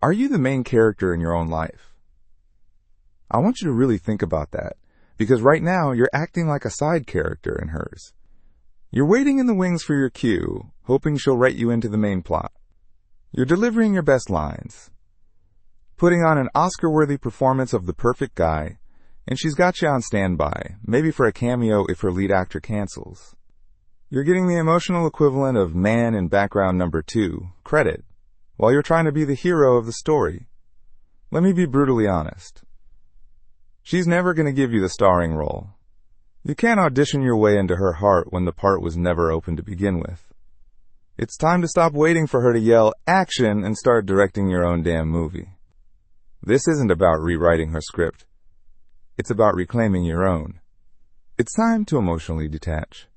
Are you the main character in your own life? I want you to really think about that, because right now you're acting like a side character in hers. You're waiting in the wings for your cue, hoping she'll write you into the main plot. You're delivering your best lines, putting on an Oscar-worthy performance of the perfect guy, and she's got you on standby, maybe for a cameo if her lead actor cancels. You're getting the emotional equivalent of man in background number 2, credit, while you're trying to be the hero of the story. Let me be brutally honest. She's never going to give you the starring role. You can't audition your way into her heart when the part was never open to begin with. It's time to stop waiting for her to yell action and start directing your own damn movie. This isn't about rewriting her script. It's about reclaiming your own. It's time to emotionally detach.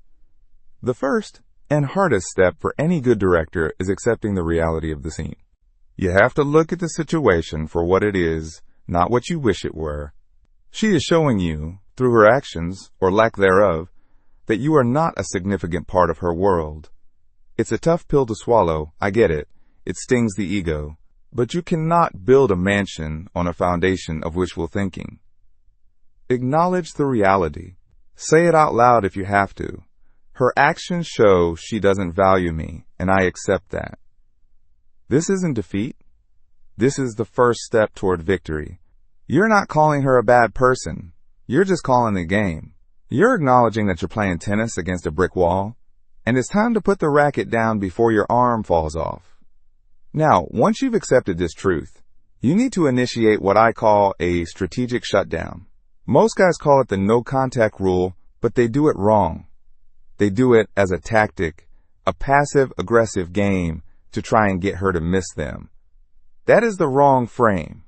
The first and hardest step for any good director is accepting the reality of the scene. You have to look at the situation for what it is, not what you wish it were. She is showing you, through her actions, or lack thereof, that you are not a significant part of her world. It's a tough pill to swallow, I get it. It stings the ego. But you cannot build a mansion on a foundation of wishful thinking. Acknowledge the reality. Say it out loud if you have to. Her actions show she doesn't value me, and I accept that. This isn't defeat. This is the first step toward victory. You're not calling her a bad person. You're just calling the game. You're acknowledging that you're playing tennis against a brick wall, and it's time to put the racket down before your arm falls off. Now, once you've accepted this truth, you need to initiate what I call a strategic shutdown. Most guys call it the no contact rule, but they do it wrong. They do it as a tactic, a passive-aggressive game to try and get her to miss them. That is the wrong frame.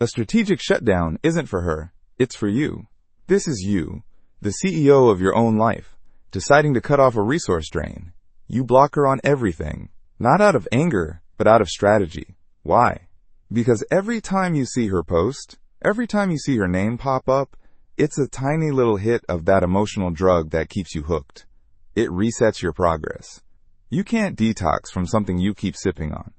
A strategic shutdown isn't for her, it's for you. This is you, the CEO of your own life, deciding to cut off a resource drain. You block her on everything, not out of anger, but out of strategy. Why? Because every time you see her post, every time you see her name pop up, it's a tiny little hit of that emotional drug that keeps you hooked. It resets your progress. You can't detox from something you keep sipping on.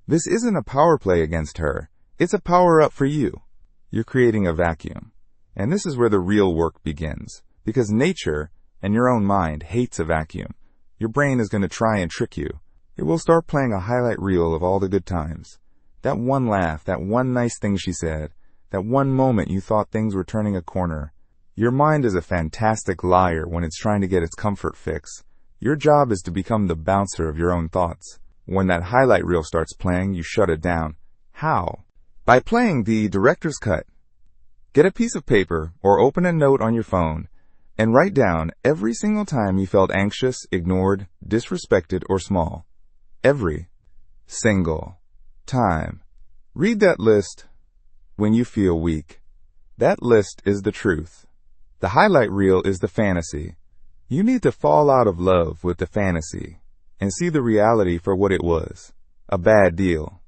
This isn't a power play against her. It's a power up for you. You're creating a vacuum. And this is where the real work begins. Because nature and your own mind hates a vacuum. Your brain is going to try and trick you. It will start playing a highlight reel of all the good times. That one laugh, that one nice thing she said, that one moment you thought things were turning a corner. Your mind is a fantastic liar when it's trying to get its comfort fix. Your job is to become the bouncer of your own thoughts. When that highlight reel starts playing, you shut it down. How? By playing the director's cut. Get a piece of paper or open a note on your phone and write down every single time you felt anxious, ignored, disrespected, or small. Every single time. Read that list when you feel weak. That list is the truth. The highlight reel is the fantasy. You need to fall out of love with the fantasy and see the reality for what it was. A bad deal.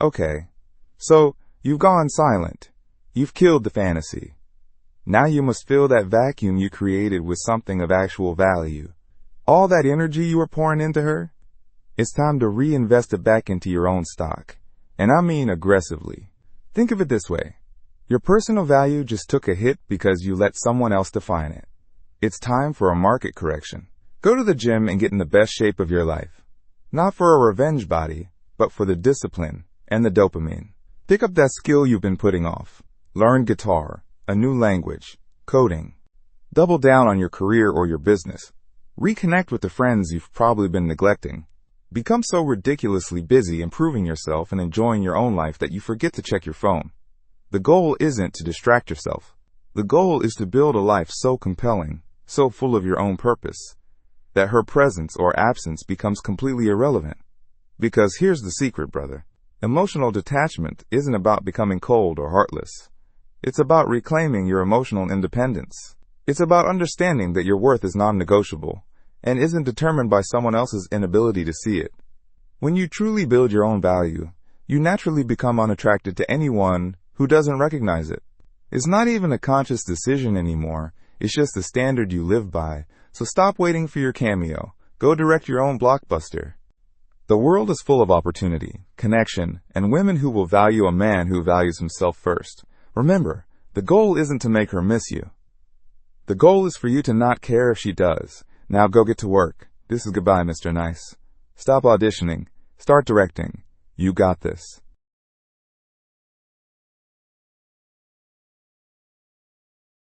Okay. So, you've gone silent. You've killed the fantasy. Now you must fill that vacuum you created with something of actual value. All that energy you were pouring into her, it's time to reinvest it back into your own stock. And I mean aggressively. Think of it this way. Your personal value just took a hit because you let someone else define it. It's time for a market correction. Go to the gym and get in the best shape of your life. Not for a revenge body, but for the discipline and the dopamine. Pick up that skill you've been putting off. Learn guitar, a new language, coding. Double down on your career or your business. Reconnect with the friends you've probably been neglecting. Become so ridiculously busy improving yourself and enjoying your own life that you forget to check your phone. The goal isn't to distract yourself. The goal is to build a life so compelling, so full of your own purpose, that her presence or absence becomes completely irrelevant. Because here's the secret, brother. Emotional detachment isn't about becoming cold or heartless. It's about reclaiming your emotional independence. It's about understanding that your worth is non-negotiable and isn't determined by someone else's inability to see it. When you truly build your own value, you naturally become unattracted to anyone who doesn't recognize it. It's not even a conscious decision anymore. It's just the standard you live by. So stop waiting for your cameo. Go direct your own blockbuster. The world is full of opportunity, connection, and women who will value a man who values himself first. Remember, the goal isn't to make her miss you. The goal is for you to not care if she does. Now go get to work. This is Goodbye, Mr. Nice. Stop auditioning. Start directing. You got this.